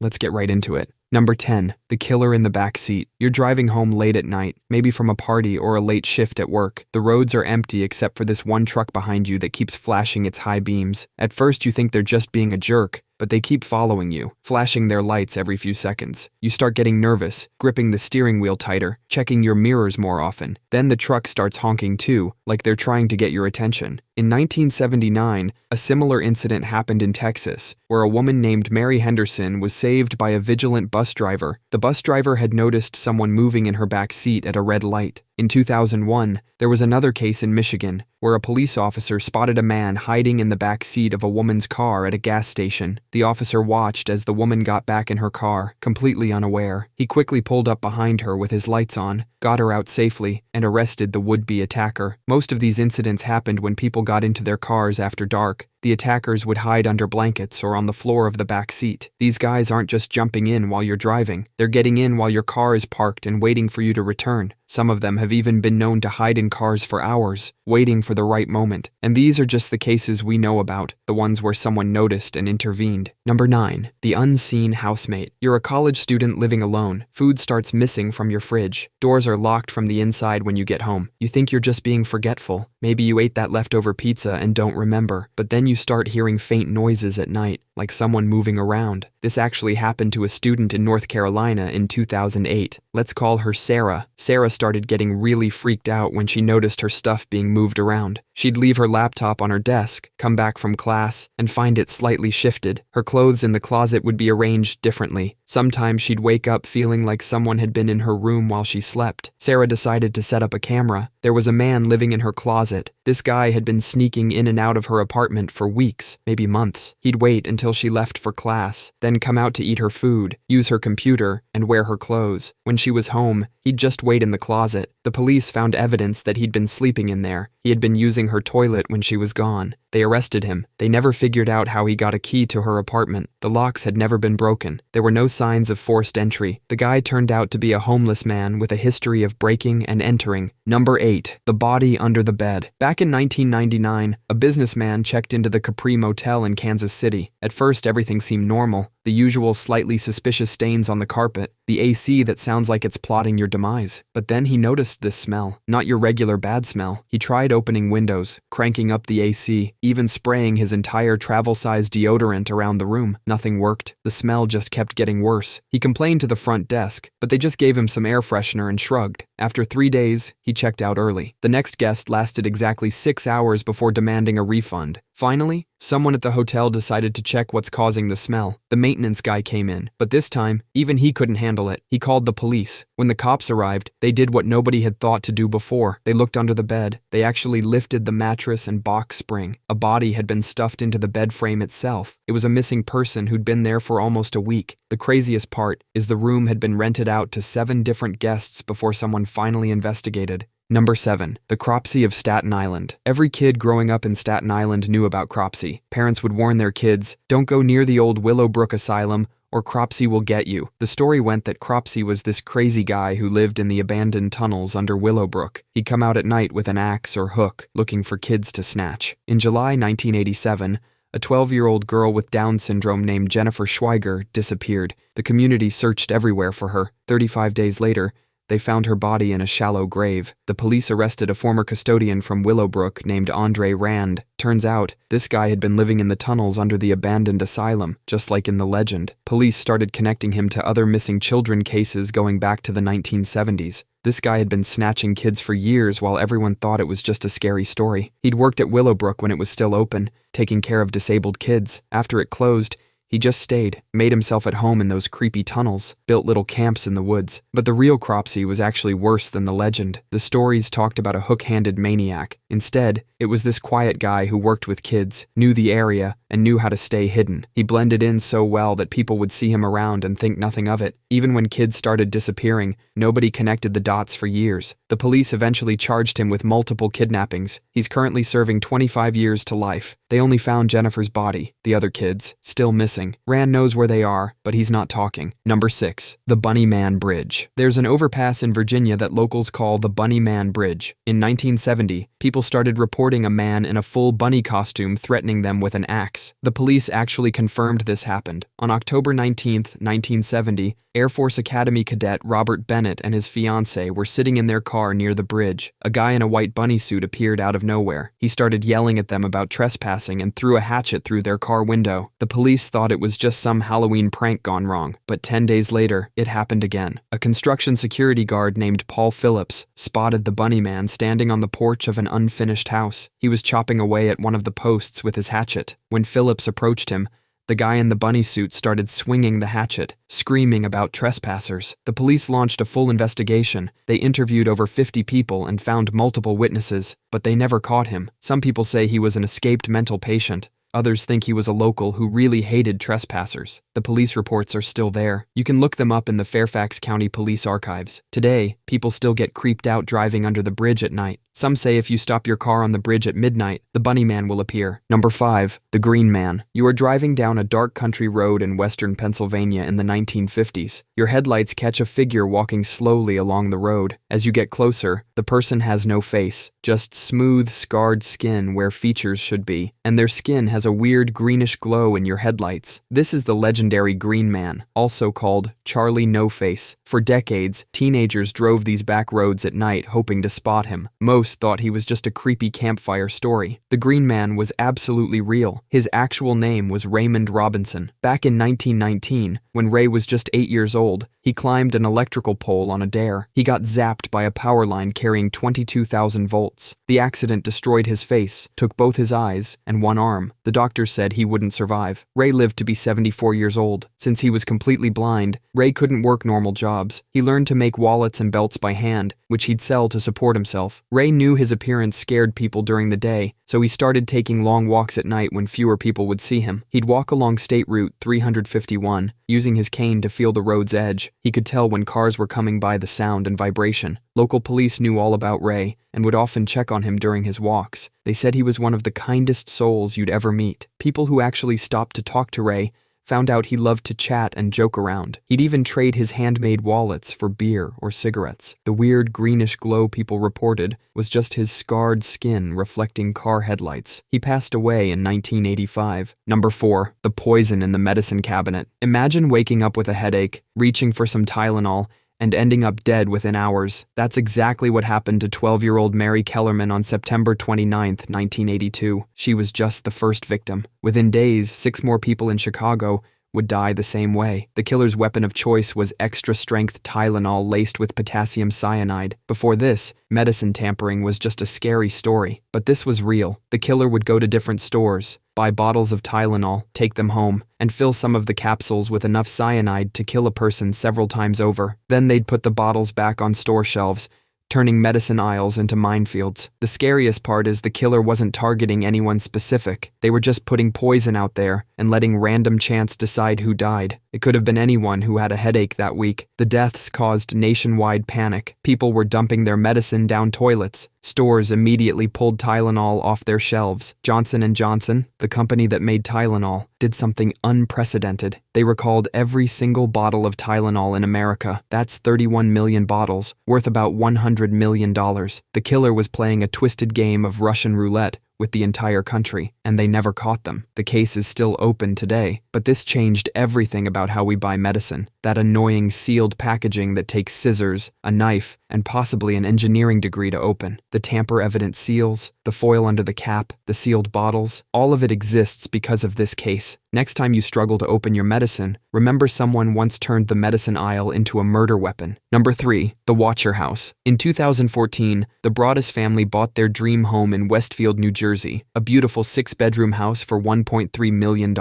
Let's get right into it. Number 10. The killer in the backseat. You're driving home late at night, maybe from a party or a late shift at work. The roads are empty except for this one truck behind you that keeps flashing its high beams. At first you think they're just being a jerk, but they keep following you, flashing their lights every few seconds. You start getting nervous, gripping the steering wheel tighter, checking your mirrors more often. Then the truck starts honking too, like they're trying to get your attention. In 1979, a similar incident happened in Texas, where a woman named Mary Henderson was saved by a vigilant bus driver. The bus driver had noticed someone moving in her back seat at a red light. In 2001, there was another case in Michigan, where a police officer spotted a man hiding in the back seat of a woman's car at a gas station. The officer watched as the woman got back in her car, completely unaware. He quickly pulled up behind her with his lights on, got her out safely, and arrested the would-be attacker. Most of these incidents happened when people got into their cars after dark. The attackers would hide under blankets or on the floor of the back seat. These guys aren't just jumping in while you're driving. They're getting in while your car is parked and waiting for you to return. Some of them have even been known to hide in cars for hours, waiting for the right moment. And these are just the cases we know about, the ones where someone noticed and intervened. Number 9. The unseen housemate. You're a college student living alone. Food starts missing from your fridge. Doors are locked from the inside when you get home. You think you're just being forgetful. Maybe you ate that leftover pizza and don't remember, but then you start hearing faint noises at night, like someone moving around. This actually happened to a student in North Carolina in 2008. Let's call her Sarah. Sarah started getting really freaked out when she noticed her stuff being moved around. She'd leave her laptop on her desk, come back from class, and find it slightly shifted. Her clothes in the closet would be arranged differently. Sometimes she'd wake up feeling like someone had been in her room while she slept. Sarah decided to set up a camera. There was a man living in her closet. This guy had been sneaking in and out of her apartment for weeks, maybe months. He'd wait until she left for class, then come out to eat her food, use her computer, and wear her clothes. When she was home, he'd just wait in the closet. The police found evidence that he'd been sleeping in there. He had been using her toilet when she was gone. They arrested him. They never figured out how he got a key to her apartment. The locks had never been broken. There were no signs of forced entry. The guy turned out to be a homeless man with a history of breaking and entering. Number 8. The body under the bed. Back in 1999, a businessman checked into the Capri Motel in Kansas City. At first, everything seemed normal. The usual slightly suspicious stains on the carpet, the AC that sounds like it's plotting your demise. But then he noticed this smell. Not your regular bad smell. He tried opening windows, cranking up the AC, even spraying his entire travel-size deodorant around the room. Nothing worked. The smell just kept getting worse. He complained to the front desk, but they just gave him some air freshener and shrugged. After 3 days, he checked out early. The next guest lasted exactly 6 hours before demanding a refund. Finally, someone at the hotel decided to check what's causing the smell. The maintenance guy came in, but this time, even he couldn't handle it. He called the police. When the cops arrived, they did what nobody had thought to do before. They looked under the bed. They actually lifted the mattress and box spring. A body had been stuffed into the bed frame itself. It was a missing person who'd been there for almost a week. The craziest part is the room had been rented out to 7 different guests before someone finally investigated. Number 7. The Cropsey of Staten Island. Every kid growing up in Staten Island knew about Cropsey. Parents would warn their kids, "Don't go near the old Willowbrook Asylum, or Cropsey will get you." The story went that Cropsey was this crazy guy who lived in the abandoned tunnels under Willowbrook. He'd come out at night with an axe or hook, looking for kids to snatch. In July 1987, a 12-year-old girl with Down syndrome named Jennifer Schweiger disappeared. The community searched everywhere for her. 35 days later, they found her body in a shallow grave. The police arrested a former custodian from Willowbrook named Andre Rand. Turns out, this guy had been living in the tunnels under the abandoned asylum, just like in the legend. Police started connecting him to other missing children cases going back to the 1970s. This guy had been snatching kids for years while everyone thought it was just a scary story. He'd worked at Willowbrook when it was still open, taking care of disabled kids. After it closed, he just stayed, made himself at home in those creepy tunnels, built little camps in the woods. But the real Cropsey was actually worse than the legend. The stories talked about a hook-handed maniac. Instead, it was this quiet guy who worked with kids, knew the area, and knew how to stay hidden. He blended in so well that people would see him around and think nothing of it. Even when kids started disappearing, nobody connected the dots for years. The police eventually charged him with multiple kidnappings. He's currently serving 25 years to life. They only found Jennifer's body. The other kids, still missing. missing. Rand knows where they are, but he's not talking. Number 6. The Bunny Man Bridge. There's an overpass in Virginia that locals call the Bunny Man Bridge. In 1970, people started reporting a man in a full bunny costume threatening them with an axe. The police actually confirmed this happened. On October 19, 1970, Air Force Academy cadet Robert Bennett and his fiancée were sitting in their car near the bridge. A guy in a white bunny suit appeared out of nowhere. He started yelling at them about trespassing and threw a hatchet through their car window. The police thought it was just some Halloween prank gone wrong, but 10 days later, it happened again. A construction security guard named Paul Phillips spotted the bunny man standing on the porch of an unfinished house. He was chopping away at one of the posts with his hatchet. When Phillips approached him, the guy in the bunny suit started swinging the hatchet, screaming about trespassers. The police launched a full investigation. They interviewed over 50 people and found multiple witnesses, but they never caught him. Some people say he was an escaped mental patient. Others think he was a local who really hated trespassers. The police reports are still there. You can look them up in the Fairfax County Police Archives. Today, people still get creeped out driving under the bridge at night. Some say if you stop your car on the bridge at midnight, the bunny man will appear. Number 5. The Green Man. You are driving down a dark country road in western Pennsylvania in the 1950s. Your headlights catch a figure walking slowly along the road. As you get closer, the person has no face, just smooth, scarred skin where features should be, and their skin has a weird greenish glow in your headlights. This is the legendary Green Man, also called Charlie No Face. For decades, teenagers drove these back roads at night hoping to spot him. Most thought he was just a creepy campfire story. The Green Man was absolutely real. His actual name was Raymond Robinson. Back in 1919, when Ray was just 8 years old, he climbed an electrical pole on a dare. He got zapped by a power line carrying 22,000 volts. The accident destroyed his face, took both his eyes, and one arm. The doctors said he wouldn't survive. Ray lived to be 74 years old. Since he was completely blind, Ray couldn't work normal jobs. He learned to make wallets and belts by hand, which he'd sell to support himself. Ray knew his appearance scared people during the day, so he started taking long walks at night when fewer people would see him. He'd walk along State Route 351, using his cane to feel the road's edge. He could tell when cars were coming by the sound and vibration. Local police knew all about Ray and would often check on him during his walks. They said he was one of the kindest souls you'd ever meet. People who actually stopped to talk to Ray found out he loved to chat and joke around. He'd even trade his handmade wallets for beer or cigarettes. The weird greenish glow people reported was just his scarred skin reflecting car headlights. He passed away in 1985. Number 4. The Poison in the Medicine Cabinet. Imagine waking up with a headache, reaching for some Tylenol, and ending up dead within hours. That's exactly what happened to 12-year-old Mary Kellerman on September 29, 1982. She was just the first victim. Within days, 6 more people in Chicago would die the same way. The killer's weapon of choice was extra-strength Tylenol laced with potassium cyanide. Before this, medicine tampering was just a scary story. But this was real. The killer would go to different stores, buy bottles of Tylenol, take them home, and fill some of the capsules with enough cyanide to kill a person several times over. Then they'd put the bottles back on store shelves, turning medicine aisles into minefields. The scariest part is the killer wasn't targeting anyone specific. They were just putting poison out there and letting random chance decide who died. It could have been anyone who had a headache that week. The deaths caused nationwide panic. People were dumping their medicine down toilets. Stores immediately pulled Tylenol off their shelves. Johnson & Johnson, the company that made Tylenol, did something unprecedented. They recalled every single bottle of Tylenol in America. That's 31 million bottles, worth about $100 million. The killer was playing a twisted game of Russian roulette with the entire country, and they never caught them. The case is still open today, but this changed everything about how we buy medicine. That annoying sealed packaging that takes scissors, a knife, and possibly an engineering degree to open. The tamper-evident seals, the foil under the cap, the sealed bottles, all of it exists because of this case. Next time you struggle to open your medicine, remember someone once turned the medicine aisle into a murder weapon. Number 3. The Watcher House. In 2014, the Broaddus family bought their dream home in Westfield, New Jersey, a beautiful 6-bedroom house for $1.3 million.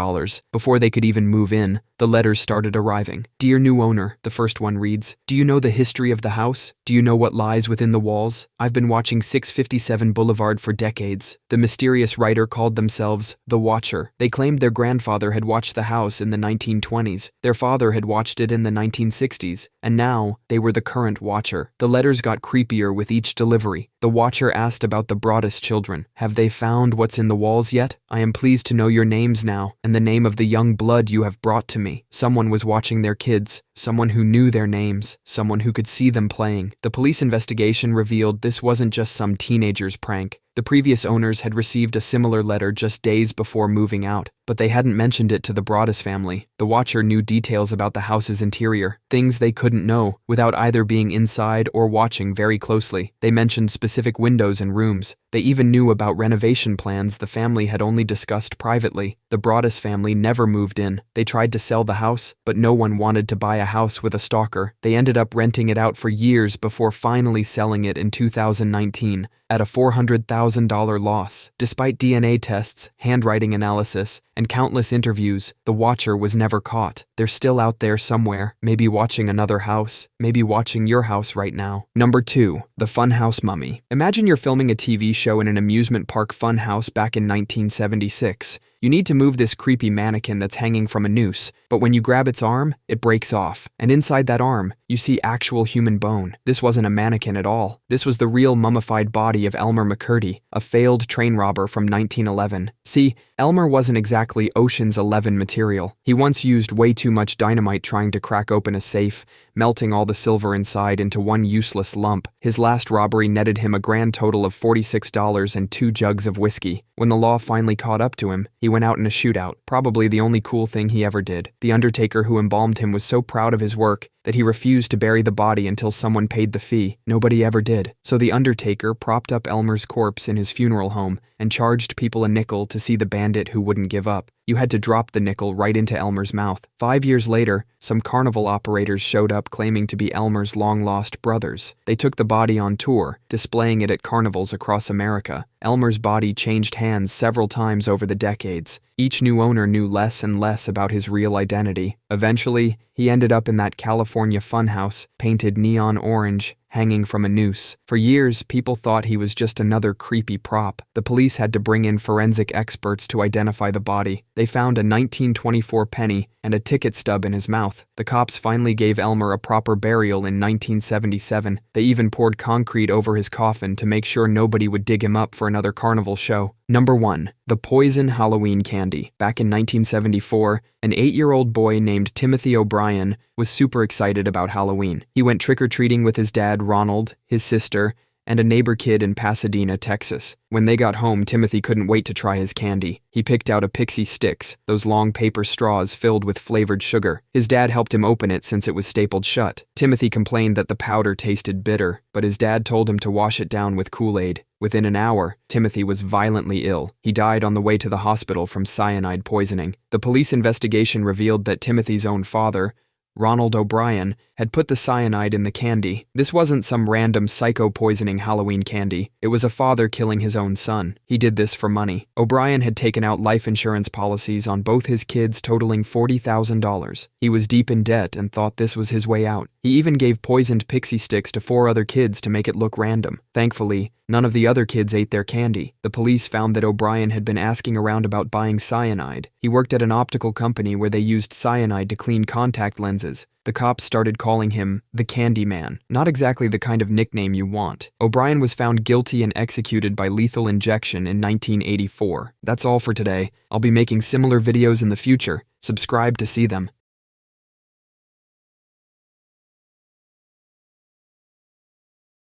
Before they could even move in, the letters started arriving. Dear Dear new owner, the first one reads, do you know the history of the house? Do you know what lies within the walls? I've been watching 657 Boulevard for decades. The mysterious writer called themselves The Watcher. They claimed their grandfather had watched the house in the 1920s. Their father had watched it in the 1960s. And now, they were the current watcher. The letters got creepier with each delivery. The watcher asked about the Broadus children. Have they found what's in the walls yet? I am pleased to know your names now, and the name of the young blood you have brought to me. Someone was watching their kids. Someone who knew their names. Someone who could see them playing. The police investigation revealed this wasn't just some teenager's prank. The previous owners had received a similar letter just days before moving out, but they hadn't mentioned it to the Broadus family. The watcher knew details about the house's interior, things they couldn't know without either being inside or watching very closely. They mentioned specific windows and rooms. They even knew about renovation plans the family had only discussed privately. The Broadus family never moved in. They tried to sell the house, but no one wanted to buy a house with a stalker. They ended up renting it out for years before finally selling it in 2019 at a $400,000 loss. Despite DNA tests, handwriting analysis, and countless interviews, the watcher was never caught. They're still out there somewhere, maybe watching another house, maybe watching your house right now. Number 2. The Funhouse Mummy. Imagine you're filming a TV show in an amusement park funhouse back in 1976. You need to move this creepy mannequin that's hanging from a noose, but when you grab its arm, it breaks off, and inside that arm, you see actual human bone. This wasn't a mannequin at all. This was the real mummified body of Elmer McCurdy, a failed train robber from 1911. See, Elmer wasn't exactly Ocean's 11 material. He once used way too much dynamite trying to crack open a safe, melting all the silver inside into one useless lump. His last robbery netted him a grand total of $46 and 2 jugs of whiskey. When the law finally caught up to him, he went out in a shootout, probably the only cool thing he ever did. The undertaker who embalmed him was so proud of his work that he refused to bury the body until someone paid the fee. Nobody ever did. So the undertaker propped up Elmer's corpse in his funeral home and charged people a nickel to see the bandit who wouldn't give up. You had to drop the nickel right into Elmer's mouth. 5 years later, some carnival operators showed up claiming to be Elmer's long-lost brothers. They took the body on tour, displaying it at carnivals across America. Elmer's body changed hands several times over the decades. Each new owner knew less and less about his real identity. Eventually, he ended up in that California funhouse, painted neon orange, hanging from a noose. For years, people thought he was just another creepy prop. The police had to bring in forensic experts to identify the body. They found a 1924 penny and a ticket stub in his mouth. The cops finally gave Elmer a proper burial in 1977. They even poured concrete over his coffin to make sure nobody would dig him up for another carnival show. Number 1. The Poison Halloween Candy. Back in 1974, an 8-year-old boy named Timothy O'Brien was super excited about Halloween. He went trick-or-treating with his dad, Ronald, his sister, and a neighbor kid in Pasadena, Texas. When they got home, Timothy couldn't wait to try his candy. He picked out a Pixie Stix, those long paper straws filled with flavored sugar. His dad helped him open it since it was stapled shut. Timothy complained that the powder tasted bitter, but his dad told him to wash it down with Kool-Aid. Within an hour, Timothy was violently ill. He died on the way to the hospital from cyanide poisoning. The police investigation revealed that Timothy's own father, Ronald O'Brien, had put the cyanide in the candy. This wasn't some random psycho-poisoning Halloween candy. It was a father killing his own son. He did this for money. O'Brien had taken out life insurance policies on both his kids totaling $40,000. He was deep in debt and thought this was his way out. He even gave poisoned Pixie Stix to 4 other kids to make it look random. Thankfully, none of the other kids ate their candy. The police found that O'Brien had been asking around about buying cyanide. He worked at an optical company where they used cyanide to clean contact lenses. The cops started calling him the Candy Man, not exactly the kind of nickname you want. O'Brien was found guilty and executed by lethal injection in 1984. That's all for today. I'll be making similar videos in the future. Subscribe to see them.